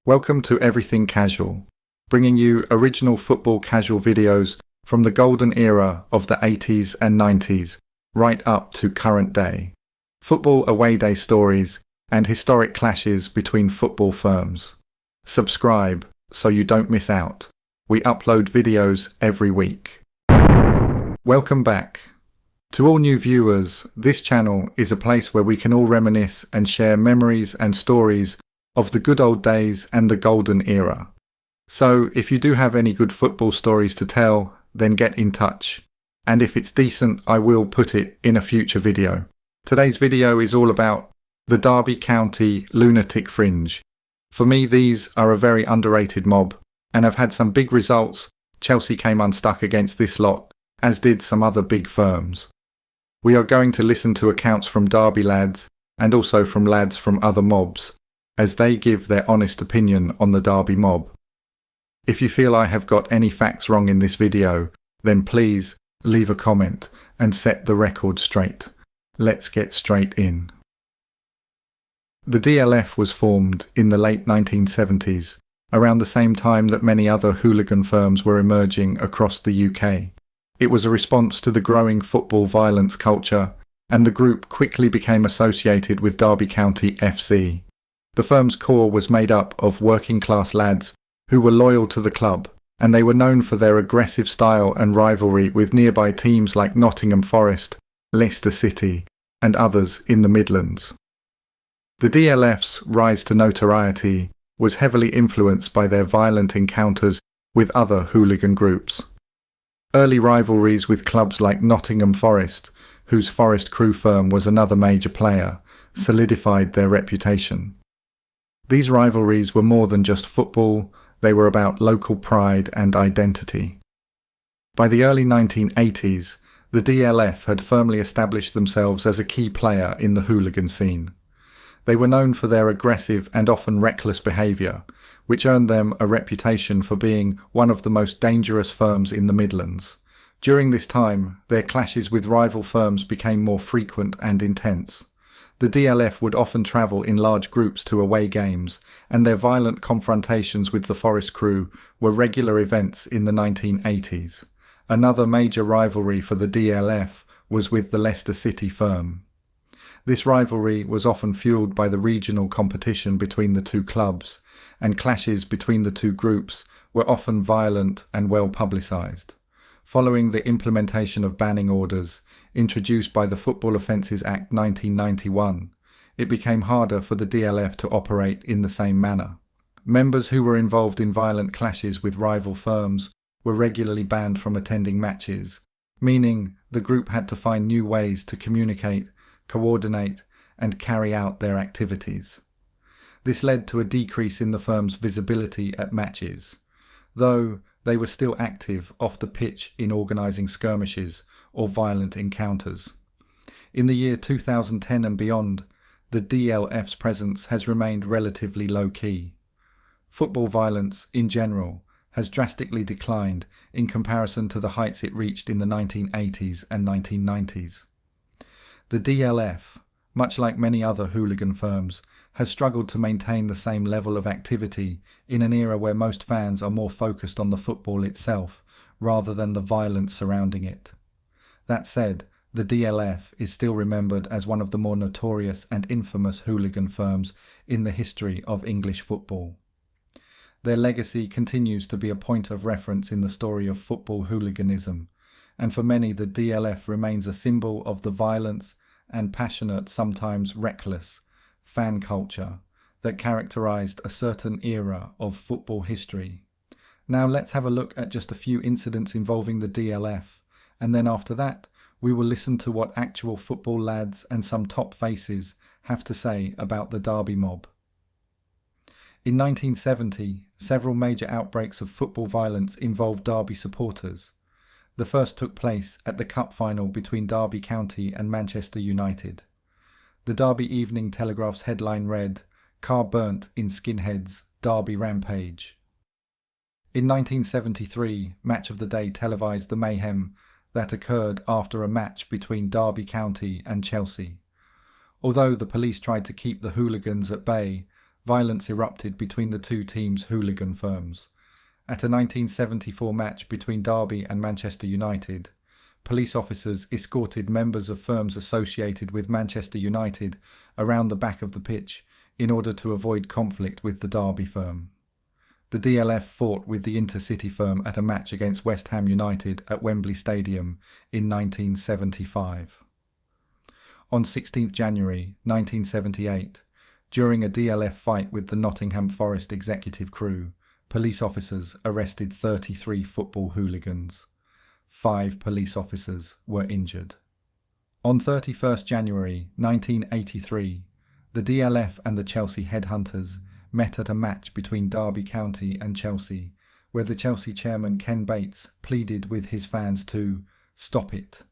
Welcome to Everything Casual, bringing you original football casual videos from the golden era of the 80s and 90s, right up to current day. Football away day stories and historic clashes between football firms. Subscribe so you don't miss out. We upload videos every week. Welcome back. To all new viewers, this channel is a place where we can all reminisce and share memories and stories of the good old days and the golden era. So if you do have any good football stories to tell, then get in touch. And if it's decent, I will put it in a future video. Today's video is all about the Derby County Lunatic Fringe. For me, these are a very underrated mob and have had some big results. Chelsea came unstuck against this lot, as did some other big firms. We are going to listen to accounts from Derby lads and also from lads from other mobs, as they give their honest opinion on the Derby mob. If you feel I have got any facts wrong in this video, then please leave a comment and set the record straight. Let's get straight in. The DLF was formed in the late 1970s, around the same time that many other hooligan firms were emerging across the UK. It was a response to the growing football violence culture, and the group quickly became associated with Derby County FC. The firm's core was made up of working-class lads who were loyal to the club, and they were known for their aggressive style and rivalry with nearby teams like Nottingham Forest, Leicester City, and others in the Midlands. The DLF's rise to notoriety was heavily influenced by their violent encounters with other hooligan groups. Early rivalries with clubs like Nottingham Forest, whose Forest Crew firm was another major player, solidified their reputation. These rivalries were more than just football, they were about local pride and identity. By the early 1980s, the DLF had firmly established themselves as a key player in the hooligan scene. They were known for their aggressive and often reckless behaviour, which earned them a reputation for being one of the most dangerous firms in the Midlands. During this time, their clashes with rival firms became more frequent and intense. The DLF would often travel in large groups to away games, and their violent confrontations with the Forest Crew were regular events in the 1980s. Another major rivalry for the DLF was with the Leicester City firm. This rivalry was often fueled by the regional competition between the two clubs, and clashes between the two groups were often violent and well publicised. Following the implementation of banning orders, introduced by the Football Offences Act 1991, it became harder for the DLF to operate in the same manner. Members who were involved in violent clashes with rival firms were regularly banned from attending matches, meaning the group had to find new ways to communicate, coordinate, and carry out their activities. This led to a decrease in the firm's visibility at matches, though they were still active off the pitch in organising skirmishes or violent encounters. In the year 2010 and beyond, the DLF's presence has remained relatively low-key. Football violence, in general, has drastically declined in comparison to the heights it reached in the 1980s and 1990s. The DLF, much like many other hooligan firms, has struggled to maintain the same level of activity in an era where most fans are more focused on the football itself rather than the violence surrounding it. That said, the DLF is still remembered as one of the more notorious and infamous hooligan firms in the history of English football. Their legacy continues to be a point of reference in the story of football hooliganism, and for many the DLF remains a symbol of the violence and passionate, sometimes reckless, fan culture that characterised a certain era of football history. Now let's have a look at just a few incidents involving the DLF, and then after that we will listen to what actual football lads and some top faces have to say about the Derby mob. In 1970, several major outbreaks of football violence involved Derby supporters. The first took place at the cup final between Derby County and Manchester United. The Derby Evening Telegraph's headline read, "Car burnt in Skinhead's Derby Rampage." In 1973, Match of the Day televised the mayhem that occurred after a match between Derby County and Chelsea. Although the police tried to keep the hooligans at bay, violence erupted between the two teams' hooligan firms. At a 1974 match between Derby and Manchester United, police officers escorted members of firms associated with Manchester United around the back of the pitch in order to avoid conflict with the Derby firm. The DLF fought with the Intercity firm at a match against West Ham United at Wembley Stadium in 1975. On 16 January 1978, during a DLF fight with the Nottingham Forest executive crew, police officers arrested 33 football hooligans. 5 police officers were injured. On 31 January 1983, the DLF and the Chelsea Headhunters met at a match between Derby County and Chelsea, where the Chelsea chairman Ken Bates pleaded with his fans to stop it,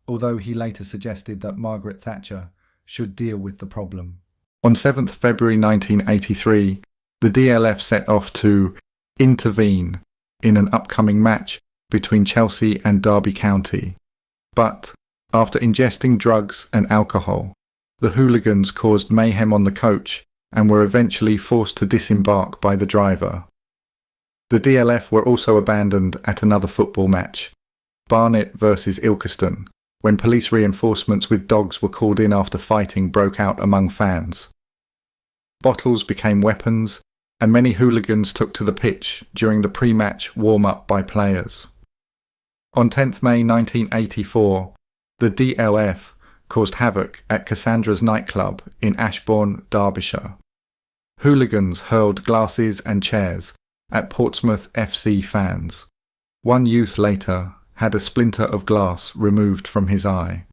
although he later suggested that Margaret Thatcher should deal with the problem. On 7 February 1983, the DLF set off to intervene in an upcoming match between Chelsea and Derby County, but after ingesting drugs and alcohol, the hooligans caused mayhem on the coach and were eventually forced to disembark by the driver. The DLF were also abandoned at another football match, Barnet versus Ilkeston, when police reinforcements with dogs were called in after fighting broke out among fans. Bottles became weapons, and many hooligans took to the pitch during the pre-match warm-up by players. On 10 May 1984, the DLF caused havoc at Cassandra's nightclub in Ashbourne, Derbyshire. Hooligans hurled glasses and chairs at Portsmouth FC fans. One youth later had a splinter of glass removed from his eye.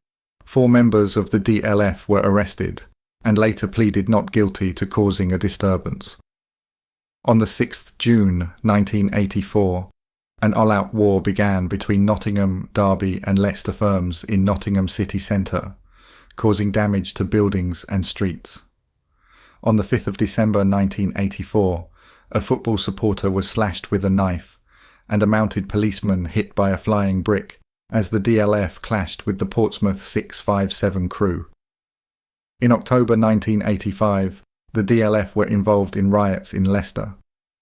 4 members of the DLF were arrested and later pleaded not guilty to causing a disturbance. On the 6th June 1984, an all-out war began between Nottingham, Derby and Leicester firms in Nottingham city centre, causing damage to buildings and streets. On the 5th of December 1984, a football supporter was slashed with a knife and a mounted policeman hit by a flying brick as the DLF clashed with the Portsmouth 657 crew. In October 1985, the DLF were involved in riots in Leicester.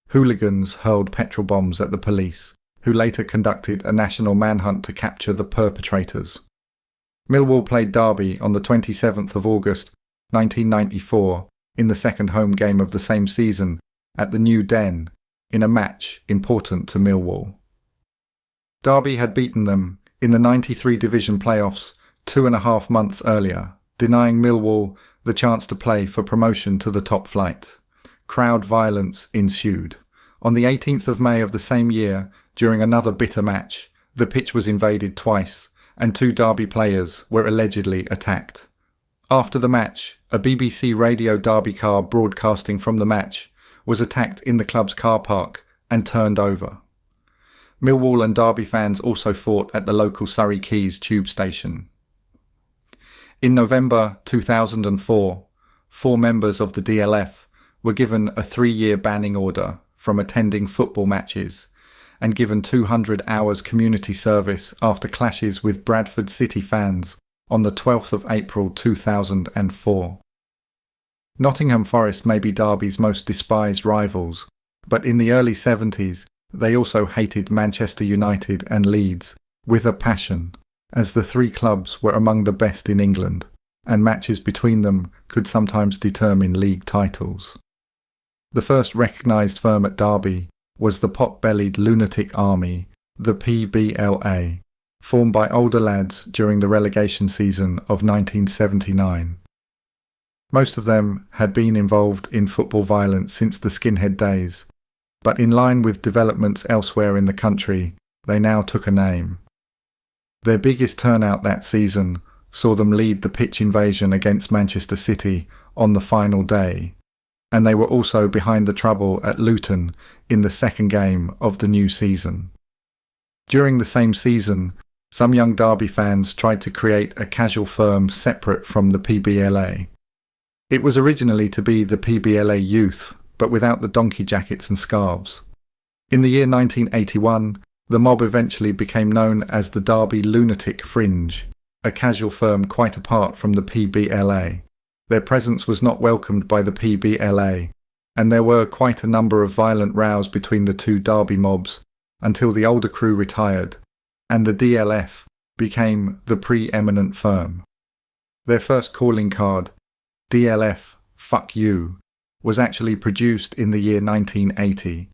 Hooligans hurled petrol bombs at the police, who later conducted a national manhunt to capture the perpetrators. Millwall played Derby on the 27th of August 1994 in the second home game of the same season at the New Den in a match important to Millwall. Derby had beaten them in the 93 division playoffs 2.5 months earlier, denying Millwall the chance to play for promotion to the top flight. Crowd violence ensued. On the 18th of May of the same year, during another bitter match, the pitch was invaded twice, and 2 Derby players were allegedly attacked. After the match, a BBC Radio Derby car broadcasting from the match was attacked in the club's car park and turned over. Millwall and Derby fans also fought at the local Surrey Quays tube station. In November 2004, 4 members of the DLF were given a 3-year banning order from attending football matches and given 200 hours community service after clashes with Bradford City fans on the 12th of April 2004. Nottingham Forest may be Derby's most despised rivals, but in the early 70s they also hated Manchester United and Leeds with a passion, as the 3 clubs were among the best in England, and matches between them could sometimes determine league titles. The first recognised firm at Derby was the pot-bellied lunatic army, the PBLA, formed by older lads during the relegation season of 1979. Most of them had been involved in football violence since the skinhead days, but in line with developments elsewhere in the country, they now took a name. Their biggest turnout that season saw them lead the pitch invasion against Manchester City on the final day, and they were also behind the trouble at Luton in the second game of the new season. During the same season, some young Derby fans tried to create a casual firm separate from the PBLA. It was originally to be the PBLA Youth, but without the donkey jackets and scarves. In the year 1981, the mob eventually became known as the Derby Lunatic Fringe, a casual firm quite apart from the PBLA. Their presence was not welcomed by the PBLA, and there were quite a number of violent rows between the two Derby mobs until the older crew retired, and the DLF became the preeminent firm. Their first calling card, DLF Fuck You, was actually produced in the year 1980,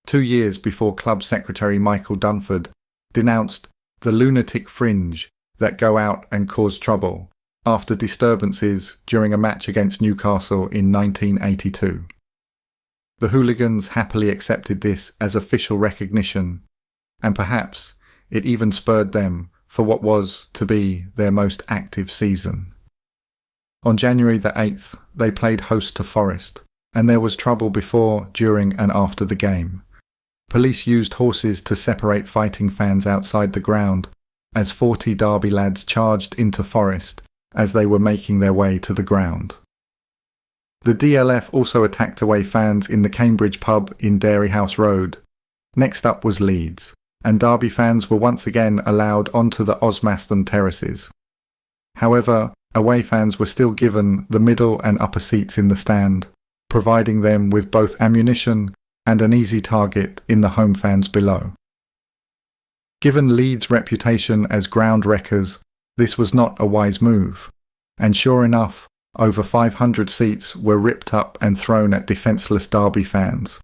2 years before club secretary Michael Dunford denounced the Lunatic Fringe that go out and cause trouble after disturbances during a match against Newcastle in 1982. The Hooligans happily accepted this as official recognition, and perhaps it even spurred them for what was to be their most active season. On January the 8th, they played host to Forest, and there was trouble before, during and after the game. Police used horses to separate fighting fans outside the ground as 40 Derby lads charged into Forest as they were making their way to the ground. The DLF also attacked away fans in the Cambridge pub in Dairyhouse Road. Next up was Leeds, and Derby fans were once again allowed onto the Osmaston terraces. However, away fans were still given the middle and upper seats in the stand, providing them with both ammunition and an easy target in the home fans below. Given Leeds' reputation as ground wreckers, this was not a wise move, and sure enough, over 500 seats were ripped up and thrown at defenceless Derby fans.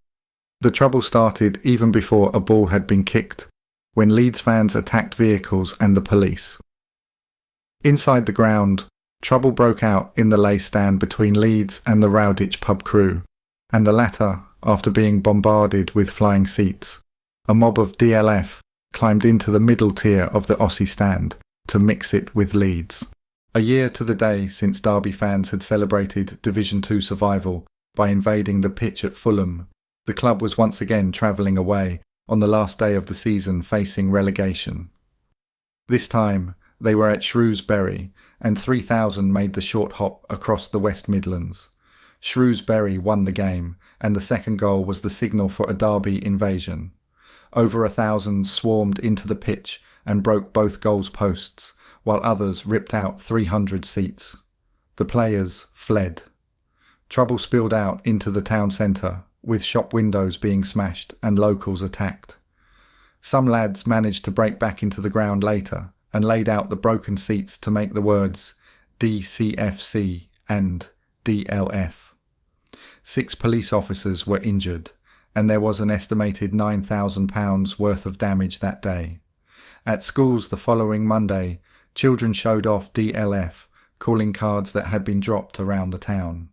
The trouble started even before a ball had been kicked, when Leeds fans attacked vehicles and the police. Inside the ground, trouble broke out in the lay stand between Leeds and the Rowditch pub crew, and the latter, after being bombarded with flying seats, a mob of DLF climbed into the middle tier of the Aussie stand to mix it with Leeds. A year to the day since Derby fans had celebrated Division 2 survival by invading the pitch at Fulham, the club was once again travelling away on the last day of the season facing relegation. This time, they were at Shrewsbury, and 3,000 made the short hop across the West Midlands. Shrewsbury won the game, and the second goal was the signal for a Derby invasion. Over 1,000 swarmed into the pitch and broke both goals posts, while others ripped out 300 seats. The players fled. Trouble spilled out into the town centre, with shop windows being smashed and locals attacked. Some lads managed to break back into the ground later and laid out the broken seats to make the words DCFC and DLF. 6 police officers were injured, and there was an estimated £9,000 worth of damage that day. At schools the following Monday, children showed off DLF, calling cards that had been dropped around the town.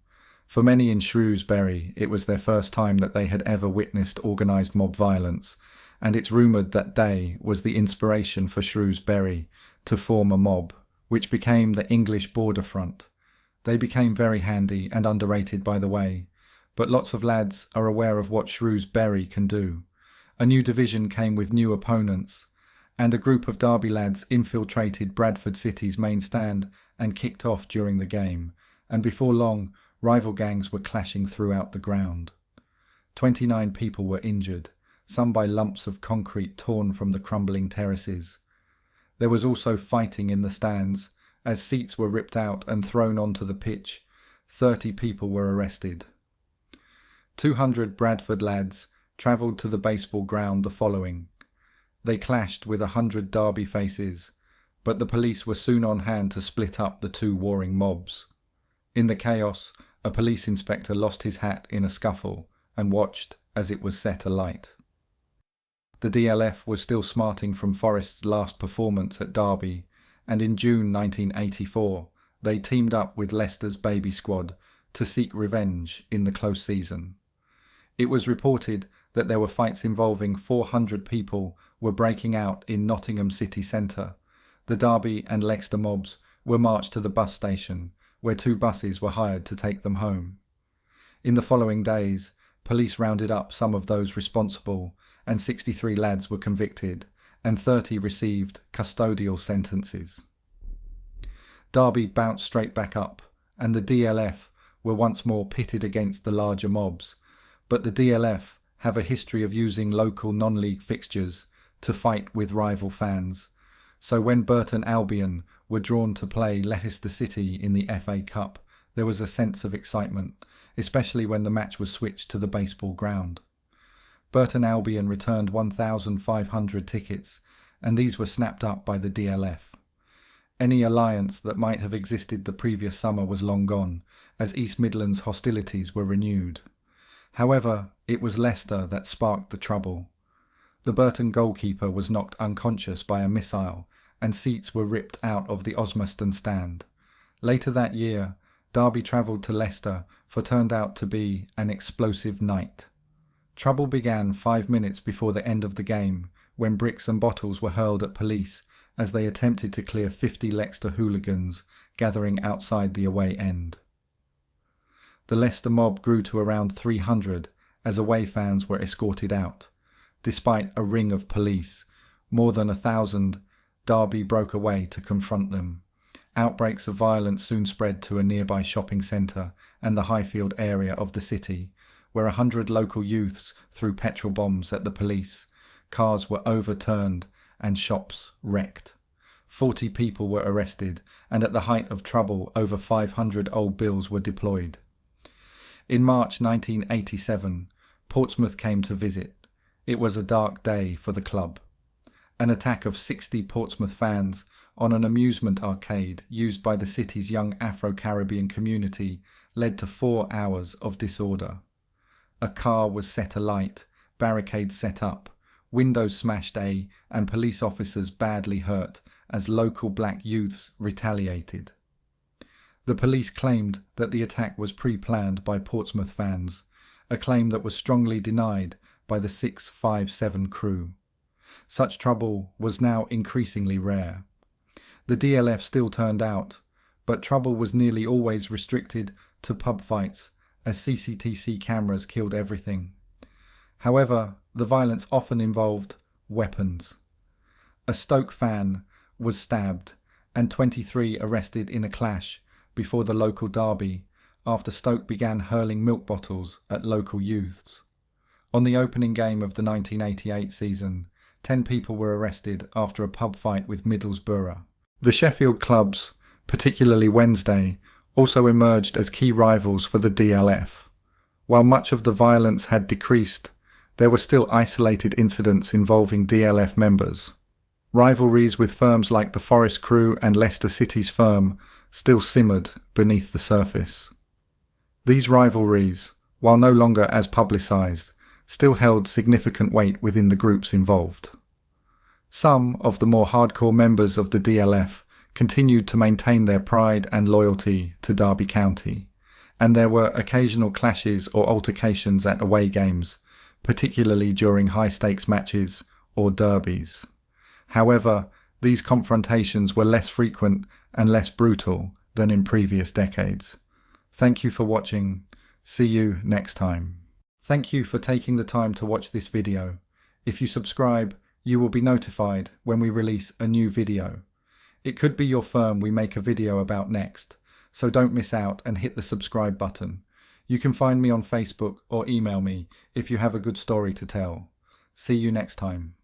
For many in Shrewsbury, it was their first time that they had ever witnessed organised mob violence, and it's rumoured that day was the inspiration for Shrewsbury to form a mob, which became the English Border Front. They became very handy and underrated, by the way, but lots of lads are aware of what Shrewsbury can do. A new division came with new opponents, and a group of Derby lads infiltrated Bradford City's main stand and kicked off during the game, and before long, rival gangs were clashing throughout the ground. 29 people were injured, some by lumps of concrete torn from the crumbling terraces. There was also fighting in the stands, as seats were ripped out and thrown onto the pitch. 30 people were arrested. 200 Bradford lads travelled to the baseball ground the following. They clashed with 100 Derby faces, but the police were soon on hand to split up the two warring mobs. In the chaos, a police inspector lost his hat in a scuffle and watched as it was set alight. The DLF was still smarting from Forest's last performance at Derby, and in June 1984 they teamed up with Leicester's baby squad to seek revenge in the close season. It was reported that there were fights involving 400 people were breaking out in Nottingham city centre. The Derby and Leicester mobs were marched to the bus station, where 2 buses were hired to take them home. In the following days, police rounded up some of those responsible, and 63 lads were convicted, and 30 received custodial sentences. Derby bounced straight back up, and the DLF were once more pitted against the larger mobs, but the DLF have a history of using local non-league fixtures to fight with rival fans, so when Burton Albion were drawn to play Leicester City in the FA Cup, there was a sense of excitement, especially when the match was switched to the baseball ground. Burton Albion returned 1,500 tickets, and these were snapped up by the DLF. Any alliance that might have existed the previous summer was long gone, as East Midlands hostilities were renewed. However, it was Leicester that sparked the trouble. The Burton goalkeeper was knocked unconscious by a missile, and seats were ripped out of the Osmaston stand. Later that year, Derby travelled to Leicester for turned out to be an explosive night. Trouble began 5 minutes before the end of the game, when bricks and bottles were hurled at police as they attempted to clear 50 Leicester hooligans gathering outside the away end. The Leicester mob grew to around 300 as away fans were escorted out. Despite a ring of police, more than 1,000, Derby broke away to confront them. Outbreaks of violence soon spread to a nearby shopping centre and the Highfield area of the city, where 100 local youths threw petrol bombs at the police. Cars were overturned and shops wrecked. 40 people were arrested, and at the height of trouble, over 500 old bills were deployed. In March 1987, Portsmouth came to visit. It was a dark day for the club. An attack of 60 Portsmouth fans on an amusement arcade used by the city's young Afro-Caribbean community led to 4 hours of disorder. A car was set alight, barricades set up, windows smashed and police officers badly hurt as local black youths retaliated. The police claimed that the attack was pre-planned by Portsmouth fans, a claim that was strongly denied by the 657 crew. Such trouble was now increasingly rare. The DLF still turned out, but trouble was nearly always restricted to pub fights, as CCTV cameras killed everything. However, the violence often involved weapons. A Stoke fan was stabbed and 23 arrested in a clash before the local derby after Stoke began hurling milk bottles at local youths. On the opening game of the 1988 season, 10 people were arrested after a pub fight with Middlesbrough. The Sheffield clubs, particularly Wednesday, also emerged as key rivals for the DLF. While much of the violence had decreased, there were still isolated incidents involving DLF members. Rivalries with firms like the Forest Crew and Leicester City's firm still simmered beneath the surface. These rivalries, while no longer as publicised, still held significant weight within the groups involved. Some of the more hardcore members of the DLF continued to maintain their pride and loyalty to Derby County, and there were occasional clashes or altercations at away games, particularly during high-stakes matches or derbies. However, these confrontations were less frequent and less brutal than in previous decades. Thank you for watching. See you next time. Thank you for taking the time to watch this video. If you subscribe, you will be notified when we release a new video. It could be your firm we make a video about next, so don't miss out and hit the subscribe button. You can find me on Facebook or email me if you have a good story to tell. See you next time.